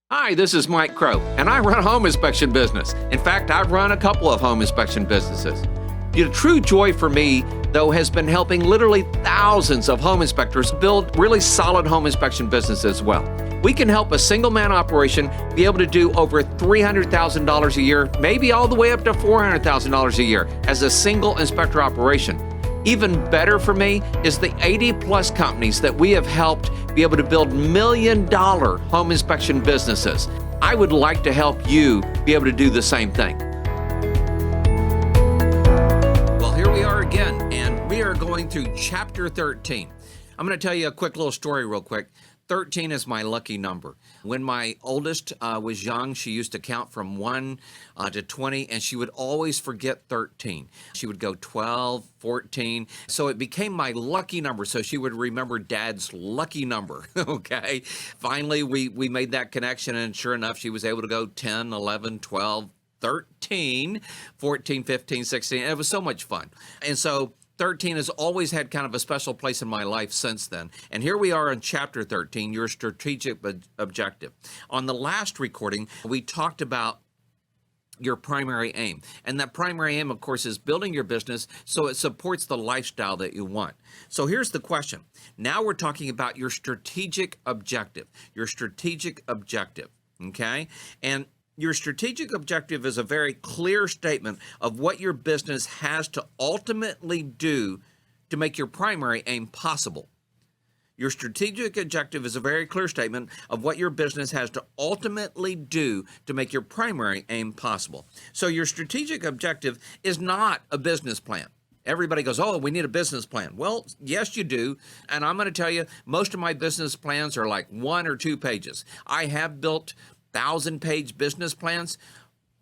Hi, this is Mike Crow, and I run a home inspection business. In fact, I've run a couple of home inspection businesses. The true joy for me, though, has been helping literally thousands of home inspectors build really solid home inspection businesses as well. We can help a single-man operation be able to do over $300,000 a year, maybe all the way up to $400,000 a year as a single inspector operation. Even better for me is the 80-plus companies that we have helped be able to build million-dollar home inspection businesses. I would like to help you be able to do the same thing. Well, here we are again, and we are going through Chapter 13. I'm going to tell you a quick little story real quick. 13 is my lucky number. When my oldest was young, she used to count from 1 to 20, and she would always forget 13. She would go 12, 14. So it became my lucky number. So she would remember Dad's lucky number, okay? Finally, we made that connection, and sure enough, she was able to go 10, 11, 12, 13, 14, 15, 16. And it was so much fun. And so 13 has always had kind of a special place in my life since then. And here we are in Chapter 13, your strategic objective. On the last recording, we talked about your primary aim. And that primary aim, of course, is building your business so it supports the lifestyle that you want. So here's the question. Now we're talking about your strategic objective. Your strategic objective, okay? And your strategic objective is a very clear statement of what your business has to ultimately do to make your primary aim possible. Your strategic objective is a very clear statement of what your business has to ultimately do to make your primary aim possible. So your strategic objective is not a business plan. Everybody goes, oh, we need a business plan. Well, yes, you do. And I'm going to tell you, most of my business plans are like 1 or 2 pages. I have built 1,000-page business plans,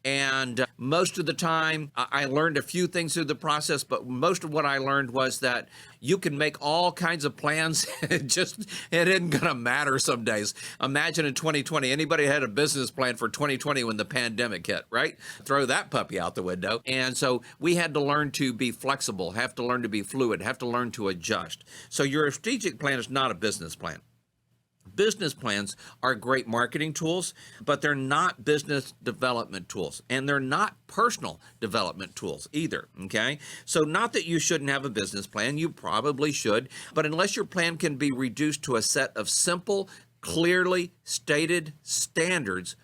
and most of the time I learned a few things through the process, but most of what I learned was that you can make all kinds of plans. It isn't going to matter some days. Imagine in 2020, anybody had a business plan for 2020 when the pandemic hit, right? Throw that puppy out the window. And so we had to learn to be flexible, have to learn to be fluid, have to learn to adjust. So your strategic plan is not a business plan. Business plans are great marketing tools, but they're not business development tools, and they're not personal development tools either, okay? So not that you shouldn't have a business plan, you probably should, but unless your plan can be reduced to a set of simple, clearly stated standards,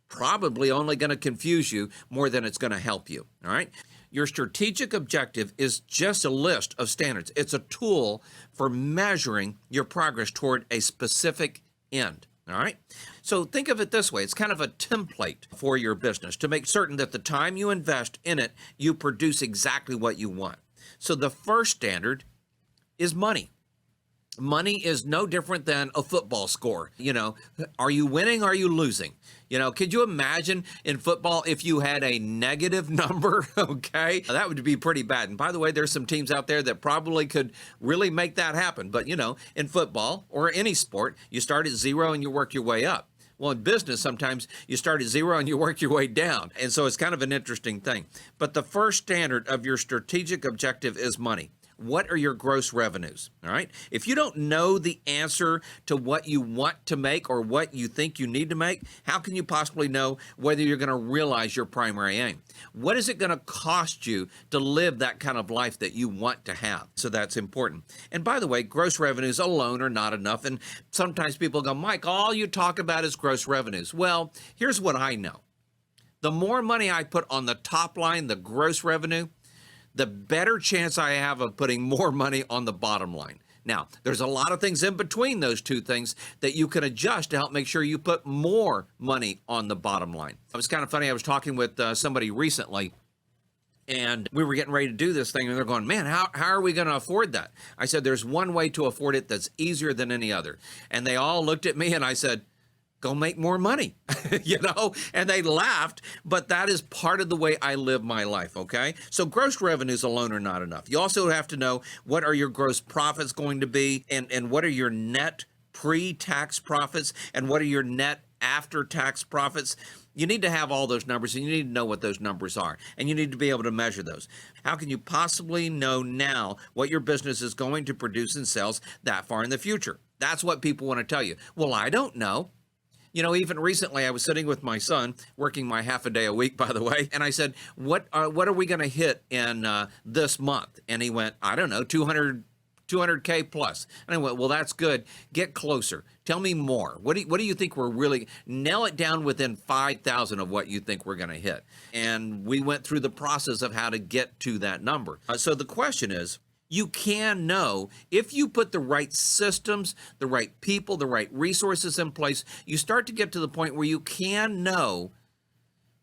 probably only going to confuse you more than it's going to help you, all right? Your strategic objective is just a list of standards. It's a tool for measuring your progress toward a specific end, all right? So think of it this way. It's kind of a template for your business to make certain that the time you invest in it, you produce exactly what you want. So the first standard is money. Money is no different than a football score. You know, are you winning? Are you losing? You know, could you imagine in football if you had a negative number? Okay, that would be pretty bad. And by the way, there's some teams out there that probably could really make that happen. But, you know, in football or any sport, you start at 0 and you work your way up. Well, in business, sometimes you start at 0 and you work your way down. And so it's kind of an interesting thing. But the first standard of your strategic objective is money. What are your gross revenues? All right. If you don't know the answer to what you want to make or what you think you need to make, how can you possibly know whether you're going to realize your primary aim? What is it going to cost you to live that kind of life that you want to have? So that's important. And by the way, gross revenues alone are not enough. And sometimes people go, Mike, all you talk about is gross revenues. Well, here's what I know. The more money I put on the top line, the gross revenue, the better chance I have of putting more money on the bottom line. Now, there's a lot of things in between those two things that you can adjust to help make sure you put more money on the bottom line. It was kind of funny. I was talking with somebody recently, and we were getting ready to do this thing, and they're going, man, how are we going to afford that? I said, there's one way to afford it that's easier than any other. And they all looked at me, and I said, go make more money, you know, and they laughed, but that is part of the way I live my life, okay? So gross revenues alone are not enough. You also have to know what are your gross profits going to be and what are your net pre-tax profits and what are your net after-tax profits. You need to have all those numbers, and you need to know what those numbers are, and you need to be able to measure those. How can you possibly know now what your business is going to produce in sales that far in the future? That's what people want to tell you. Well, I don't know. Even recently, I was sitting with my son, working my half a day a week, by the way, and I said, what are we going to hit in this month? And he went, I don't know, 200K plus. And I went, well, that's good. Get closer. Tell me more. What do you think we're really, nail it down within 5,000 of what you think we're going to hit. And we went through the process of how to get to that number. So the question is, you can know if you put the right systems, the right people, the right resources in place, you start to get to the point where you can know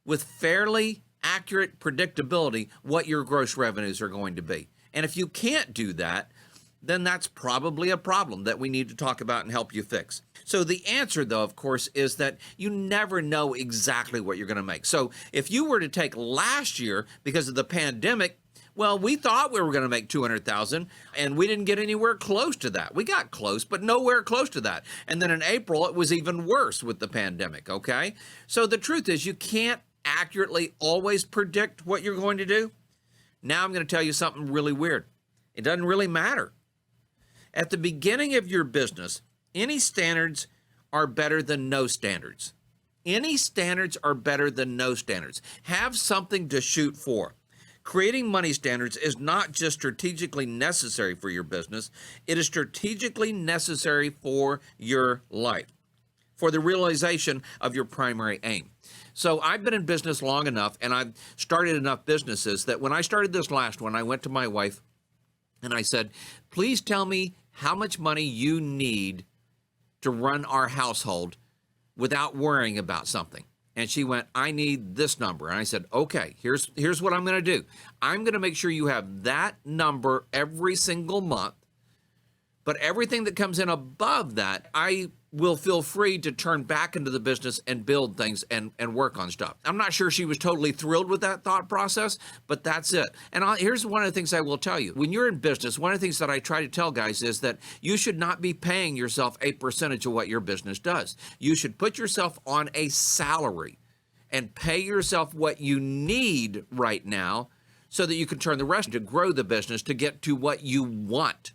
with fairly accurate predictability what your gross revenues are going to be. And if you can't do that, then that's probably a problem that we need to talk about and help you fix. So the answer, though, of course, is that you never know exactly what you're going to make. So if you were to take last year, because of the pandemic, well, we thought we were going to make 200,000 and we didn't get anywhere close to that. We got close, but nowhere close to that. And then in April, it was even worse with the pandemic, okay? So the truth is you can't accurately always predict what you're going to do. Now I'm going to tell you something really weird. It doesn't really matter. At the beginning of your business, any standards are better than no standards. Any standards are better than no standards. Have something to shoot for. Creating money standards is not just strategically necessary for your business, it is strategically necessary for your life, for the realization of your primary aim. So I've been in business long enough, and I've started enough businesses that when I started this last one, I went to my wife and I said, please tell me how much money you need to run our household without worrying about something. And she went, I need this number. And I said, okay, here's what I'm going to do. I'm going to make sure you have that number every single month. But everything that comes in above that, I will feel free to turn back into the business and build things and work on stuff. I'm not sure she was totally thrilled with that thought process, but that's it. And here's one of the things I will tell you. When you're in business, one of the things that I try to tell guys is that you should not be paying yourself a percentage of what your business does. You should put yourself on a salary and pay yourself what you need right now so that you can turn the rest to grow the business to get to what you want.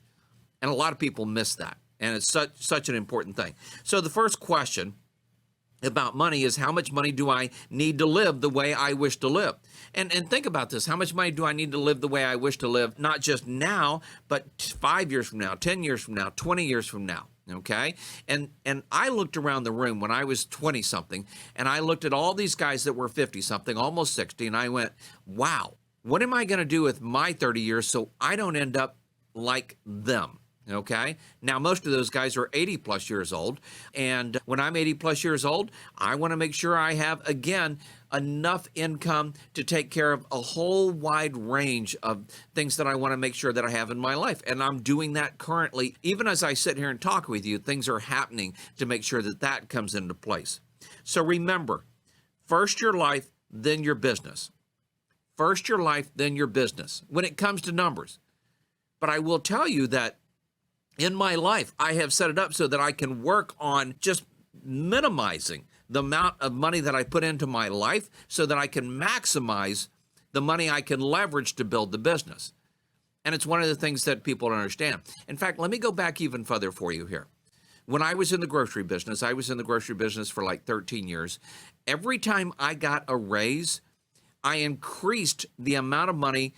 And a lot of people miss that. And it's such an important thing. So the first question about money is, how much money do I need to live the way I wish to live? And think about this. How much money do I need to live the way I wish to live, not just now, but 5 years from now, 10 years from now, 20 years from now? Okay. And I looked around the room when I was 20 something, and I looked at all these guys that were 50 something, almost 60. And I went, wow, what am I going to do with my 30 years so I don't end up like them? Okay. Now, most of those guys are 80 plus years old. And when I'm 80 plus years old, I want to make sure I have, again, enough income to take care of a whole wide range of things that I want to make sure that I have in my life. And I'm doing that currently. Even as I sit here and talk with you, things are happening to make sure that that comes into place. So remember, first your life, then your business. First your life, then your business when it comes to numbers. But I will tell you that in my life, I have set it up so that I can work on just minimizing the amount of money that I put into my life so that I can maximize the money I can leverage to build the business. And it's one of the things that people don't understand. In fact, let me go back even further for you here. When I was in the grocery business, I was in the grocery business for like 13 years. Every time I got a raise, I increased the amount of money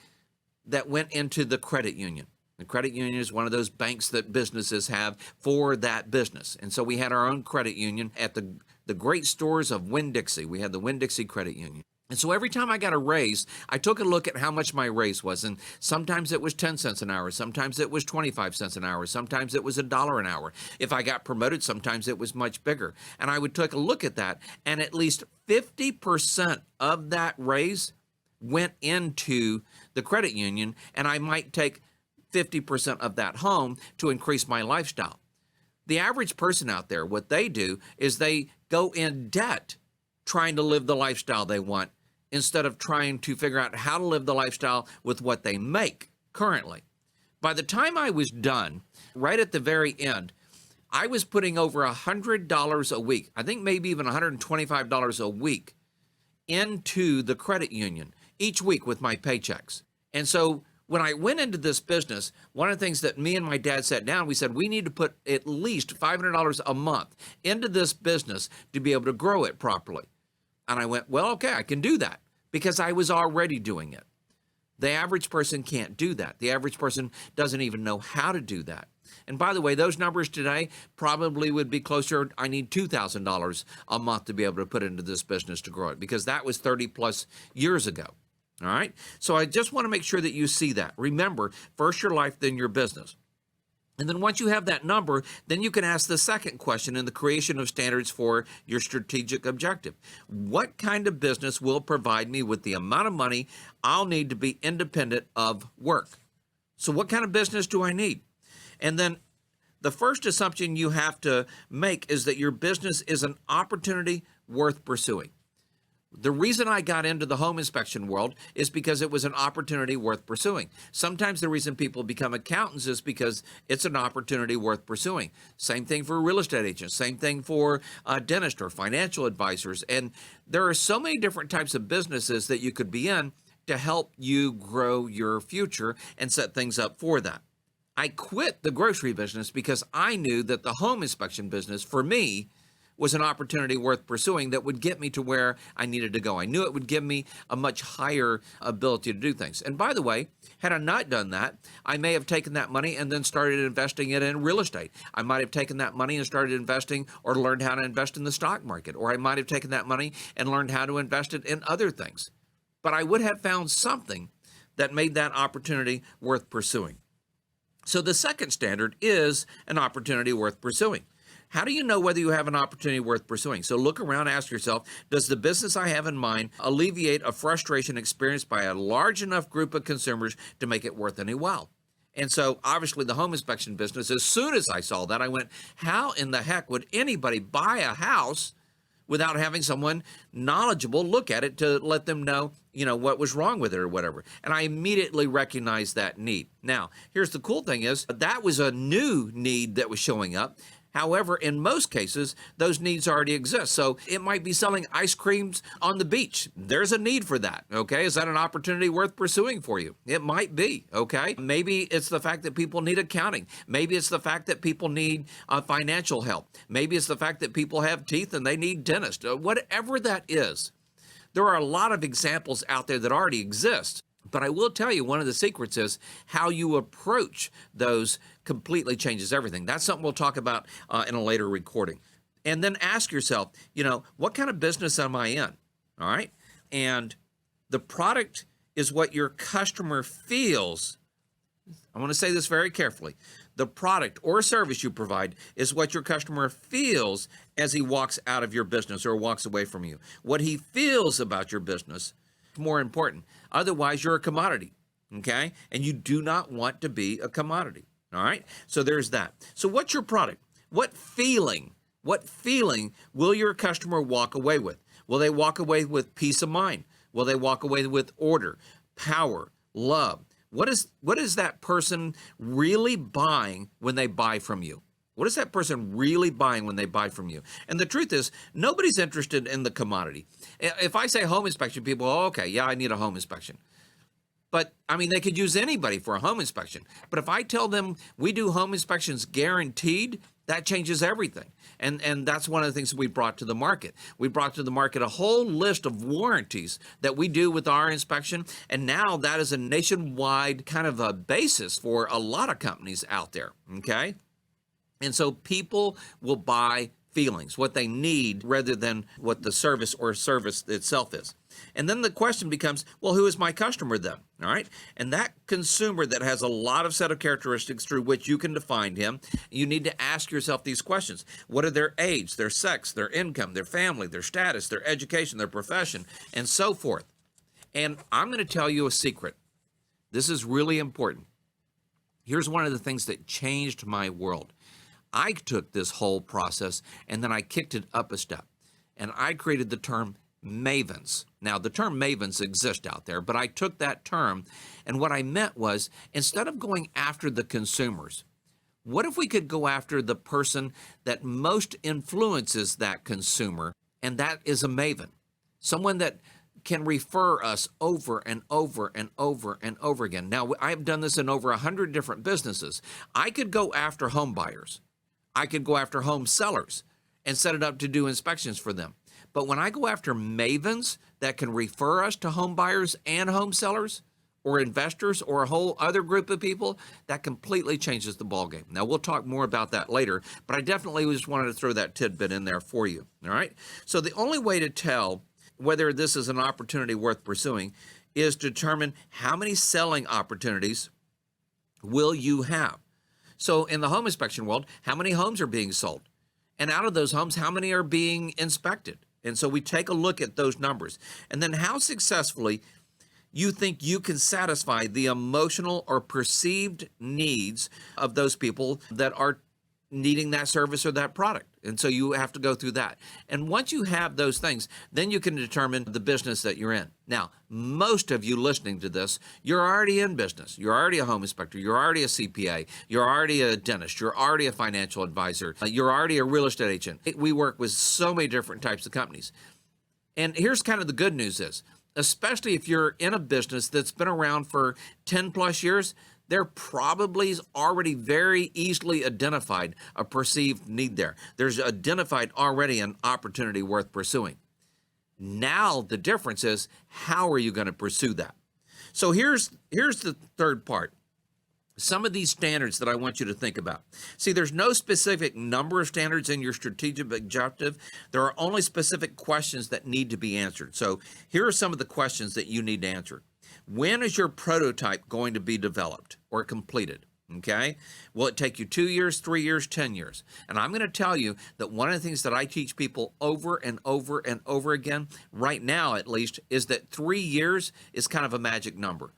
that went into the credit union. The credit union is one of those banks that businesses have for that business. And so we had our own credit union at the great stores of Winn-Dixie. We had the Winn-Dixie Credit Union. And so every time I got a raise, I took a look at how much my raise was. And sometimes it was 10 cents an hour. Sometimes it was 25 cents an hour. Sometimes it was $1 an hour. If I got promoted, sometimes it was much bigger. And I would take a look at that. And at least 50% of that raise went into the credit union. And I might take 50% of that home to increase my lifestyle. The average person out there, what they do is they go in debt trying to live the lifestyle they want instead of trying to figure out how to live the lifestyle with what they make currently. By the time I was done, right at the very end, I was putting over $100 a week, I think maybe even $125 a week into the credit union each week with my paychecks. And so when I went into this business, one of the things that me and my dad sat down, we said, we need to put at least $500 a month into this business to be able to grow it properly. And I went, well, okay, I can do that because I was already doing it. The average person can't do that. The average person doesn't even know how to do that. And by the way, those numbers today probably would be closer. I need $2,000 a month to be able to put into this business to grow it because that was 30 plus years ago. All right. So I just want to make sure that you see that. Remember, first your life, then your business. And then once you have that number, then you can ask the second question in the creation of standards for your strategic objective. What kind of business will provide me with the amount of money I'll need to be independent of work? So what kind of business do I need? And then the first assumption you have to make is that your business is an opportunity worth pursuing. The reason I got into the home inspection world is because it was an opportunity worth pursuing. Sometimes the reason people become accountants is because it's an opportunity worth pursuing. Same thing for real estate agents, same thing for dentists or financial advisors. And there are so many different types of businesses that you could be in to help you grow your future and set things up for that. I quit the grocery business because I knew that the home inspection business for me was an opportunity worth pursuing that would get me to where I needed to go. I knew it would give me a much higher ability to do things. And by the way, had I not done that, I may have taken that money and then started investing it in real estate. I might have taken that money and started investing or learned how to invest in the stock market. Or I might have taken that money and learned how to invest it in other things. But I would have found something that made that opportunity worth pursuing. So the second standard is an opportunity worth pursuing. How do you know whether you have an opportunity worth pursuing? So look around, ask yourself, does the business I have in mind alleviate a frustration experienced by a large enough group of consumers to make it worth any while? And so obviously the home inspection business, as soon as I saw that, I went, how in the heck would anybody buy a house without having someone knowledgeable look at it to let them know, what was wrong with it or whatever. And I immediately recognized that need. Now, here's the cool thing is that was a new need that was showing up. However, in most cases, those needs already exist. So it might be selling ice creams on the beach. There's a need for that, okay? Is that an opportunity worth pursuing for you? It might be, okay? Maybe it's the fact that people need accounting. Maybe it's the fact that people need financial help. Maybe it's the fact that people have teeth and they need dentists. Whatever that is, there are a lot of examples out there that already exist. But I will tell you, one of the secrets is how you approach those completely changes everything. That's something we'll talk about in a later recording. And then ask yourself, what kind of business am I in? All right. And the product is what your customer feels. I want to say this very carefully. The product or service you provide is what your customer feels as he walks out of your business or walks away from you. What he feels about your business is more important. Otherwise, you're a commodity, okay? And you do not want to be a commodity, all right? So there's that. So what's your product? What feeling will your customer walk away with? Will they walk away with peace of mind? Will they walk away with order, power, love? What is that person really buying when they buy from you? What is that person really buying when they buy from you? And the truth is, nobody's interested in the commodity. If I say home inspection, people, okay, yeah, I need a home inspection. But, they could use anybody for a home inspection. But if I tell them we do home inspections guaranteed, that changes everything. And that's one of the things we brought to the market. We brought to the market a whole list of warranties that we do with our inspection. And now that is a nationwide kind of a basis for a lot of companies out there, okay? And so people will buy feelings, what they need, rather than what the service or service itself is. And then the question becomes, well, who is my customer then? All right. And that consumer that has a lot of set of characteristics through which you can define him, you need to ask yourself these questions. What are their age, their sex, their income, their family, their status, their education, their profession, and so forth. And I'm going to tell you a secret. This is really important. Here's one of the things that changed my world. I took this whole process and then I kicked it up a step and I created the term mavens. Now, the term mavens exists out there, but I took that term and what I meant was instead of going after the consumers, what if we could go after the person that most influences that consumer, and that is a maven, someone that can refer us over and over and over and over again. Now, I've done this in over 100 different businesses. I could go after home buyers. I could go after home sellers and set it up to do inspections for them. But when I go after mavens that can refer us to home buyers and home sellers or investors or a whole other group of people, that completely changes the ballgame. Now, we'll talk more about that later, but I definitely just wanted to throw that tidbit in there for you, all right? So the only way to tell whether this is an opportunity worth pursuing is to determine how many selling opportunities will you have. So in the home inspection world, how many homes are being sold? And out of those homes, how many are being inspected? And so we take a look at those numbers. And then how successfully you think you can satisfy the emotional or perceived needs of those people that are needing that service or that product. And so you have to go through that. And once you have those things, then you can determine the business that you're in. Now, most of you listening to this, you're already in business. You're already a home inspector. You're already a CPA. You're already a dentist. You're already a financial advisor. You're already a real estate agent. We work with so many different types of companies. And here's kind of the good news is, especially if you're in a business that's been around for 10 plus years, there probably is already very easily identified a perceived need there. There's identified already an opportunity worth pursuing. Now the difference is, how are you going to pursue that? So here's the third part. Some of these standards that I want you to think about. See, there's no specific number of standards in your strategic objective. There are only specific questions that need to be answered. So here are some of the questions that you need to answer. When is your prototype going to be developed or completed? Okay. Will it take you 2 years, 3 years, 10 years? And I'm going to tell you that one of the things that I teach people over and over and over again, right now at least, is that 3 years is kind of a magic number.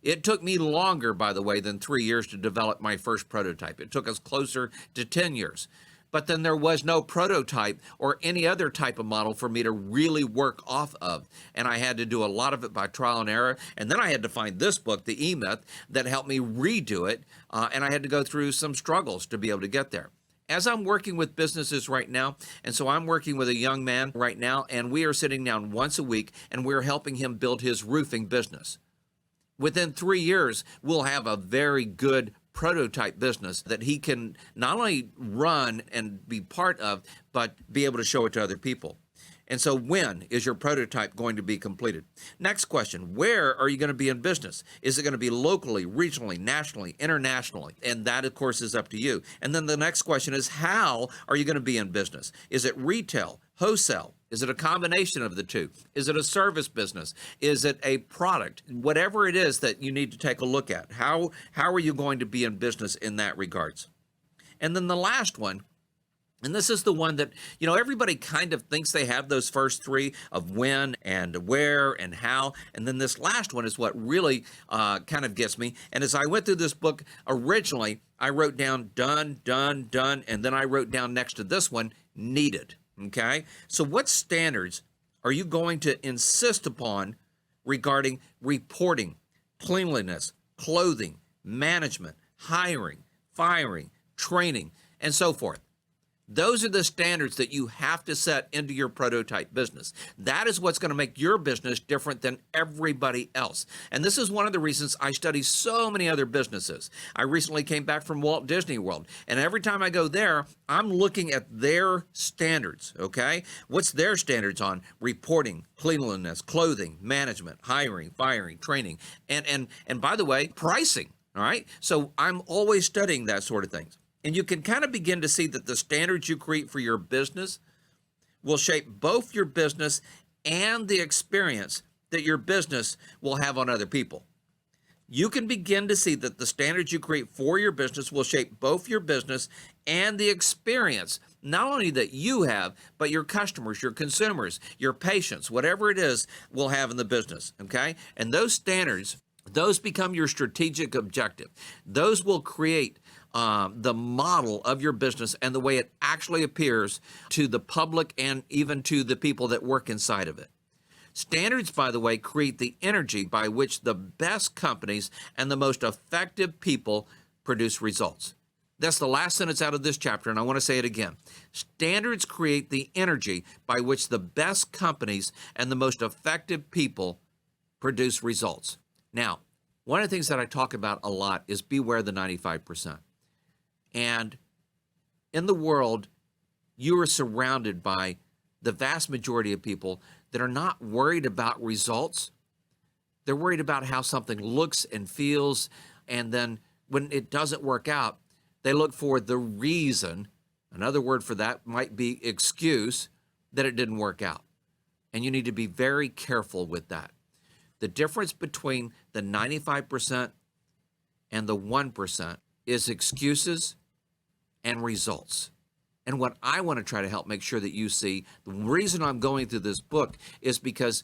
It took me longer, by the way, than 3 years to develop my first prototype. It took us closer to 10 years. But then there was no prototype or any other type of model for me to really work off of. And I had to do a lot of it by trial and error. And then I had to find this book, The E-Myth, that helped me redo it. And I had to go through some struggles to be able to get there. As I'm working with businesses right now, and so I'm working with a young man right now, and we are sitting down once a week, and we're helping him build his roofing business. Within 3 years, we'll have a very good prototype business that he can not only run and be part of, but be able to show it to other people. And so when is your prototype going to be completed? Next question, where are you going to be in business? Is it going to be locally, regionally, nationally, internationally? And that, of course, is up to you. And then the next question is, how are you going to be in business? Is it retail, wholesale? Is it a combination of the two? Is it a service business? Is it a product? Whatever it is that you need to take a look at, how are you going to be in business in that regards? And then the last one, and this is the one that, everybody kind of thinks they have those first three of when and where and how. And then this last one is what really kind of gets me. And as I went through this book, originally, I wrote down done, done, done. And then I wrote down next to this one, needed. Okay, so what standards are you going to insist upon regarding reporting, cleanliness, clothing, management, hiring, firing, training, and so forth? Those are the standards that you have to set into your prototype business. That is what's going to make your business different than everybody else. And this is one of the reasons I study so many other businesses. I recently came back from Walt Disney World, and every time I go there, I'm looking at their standards, okay? What's their standards on reporting, cleanliness, clothing, management, hiring, firing, training, and by the way, pricing, all right? So I'm always studying that sort of things. And you can kind of begin to see that the standards you create for your business will shape both your business and the experience that your business will have on other people. You can begin to see that the standards you create for your business will shape both your business and the experience, not only that you have, but your customers, your consumers, your patients, whatever it is, will have in the business, okay? And those standards, those become your strategic objective. Those will create the model of your business and the way it actually appears to the public and even to the people that work inside of it. Standards, by the way, create the energy by which the best companies and the most effective people produce results. That's the last sentence out of this chapter, and I want to say it again. Standards create the energy by which the best companies and the most effective people produce results. Now, one of the things that I talk about a lot is beware the 95%. And in the world, you are surrounded by the vast majority of people that are not worried about results. They're worried about how something looks and feels, and then when it doesn't work out, they look for the reason. Another word for that might be excuse that it didn't work out. And you need to be very careful with that. The difference between the 95% and the 1% is excuses and results. And what I want to try to help make sure that you see, the reason I'm going through this book is because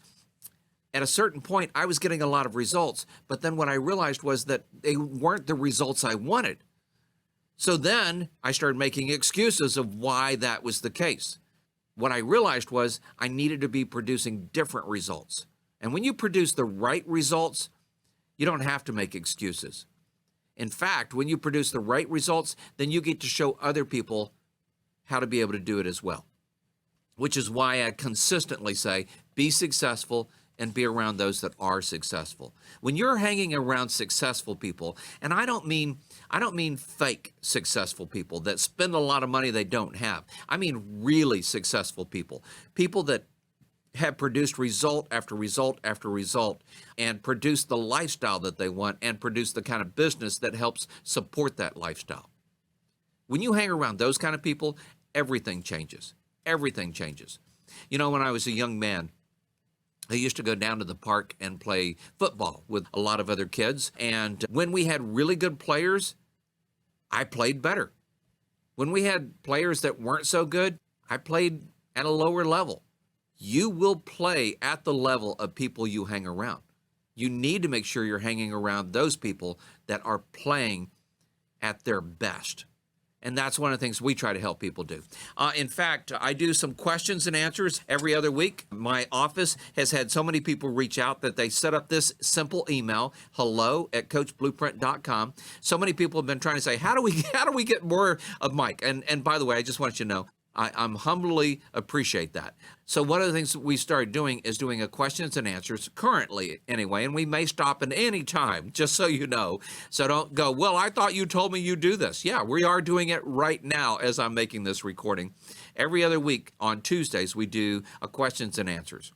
at a certain point, I was getting a lot of results, but then what I realized was that they weren't the results I wanted. So then I started making excuses of why that was the case. What I realized was I needed to be producing different results. And when you produce the right results, you don't have to make excuses. In fact, when you produce the right results, then you get to show other people how to be able to do it as well, which is why I consistently say, be successful and be around those that are successful. When you're hanging around successful people, and I don't mean fake successful people that spend a lot of money they don't have. I mean really successful people, people that have produced result after result after result and produce the lifestyle that they want and produce the kind of business that helps support that lifestyle. When you hang around those kind of people, everything changes. Everything changes. You know, when I was a young man, I used to go down to the park and play football with a lot of other kids. And when we had really good players, I played better. When we had players that weren't so good, I played at a lower level. You will play at the level of people you hang around. You need to make sure you're hanging around those people that are playing at their best. And that's one of the things we try to help people do. In fact, I do some questions and answers every other week. My office has had so many people reach out that they set up this simple email, hello@coachblueprint.com. So many people have been trying to say, how do we get more of Mike? And by the way, I just want you to know, I'm humbly appreciate that. So one of the things we started doing is doing a questions and answers currently anyway, and we may stop at any time, just so you know. So don't go, well, I thought you told me you do this. Yeah, we are doing it right now as I'm making this recording. Every other week on Tuesdays, we do a questions and answers.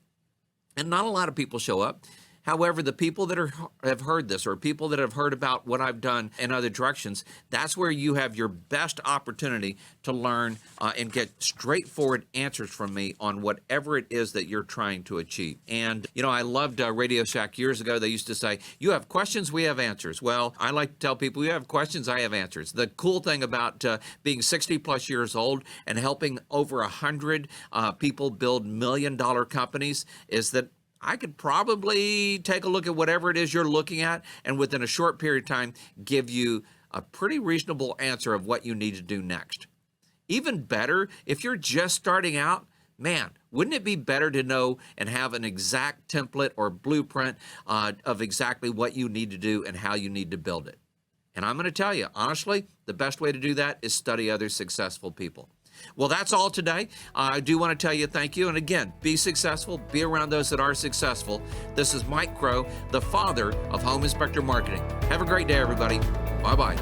And not a lot of people show up. However, the people that have heard this or people that have heard about what I've done in other directions, that's where you have your best opportunity to learn and get straightforward answers from me on whatever it is that you're trying to achieve. And, you know, I loved Radio Shack years ago. They used to say, you have questions, we have answers. Well, I like to tell people, you have questions, I have answers. The cool thing about being 60 plus years old and helping over 100 people build million-dollar companies is that I could probably take a look at whatever it is you're looking at and within a short period of time give you a pretty reasonable answer of what you need to do next. Even better, if you're just starting out, man, wouldn't it be better to know and have an exact template or blueprint of exactly what you need to do and how you need to build it? And I'm going to tell you, honestly, the best way to do that is study other successful people. Well, that's all today. I do want to tell you thank you. And again, be successful. Be around those that are successful. This is Mike Crow, the father of Home Inspector Marketing. Have a great day, everybody. Bye-bye.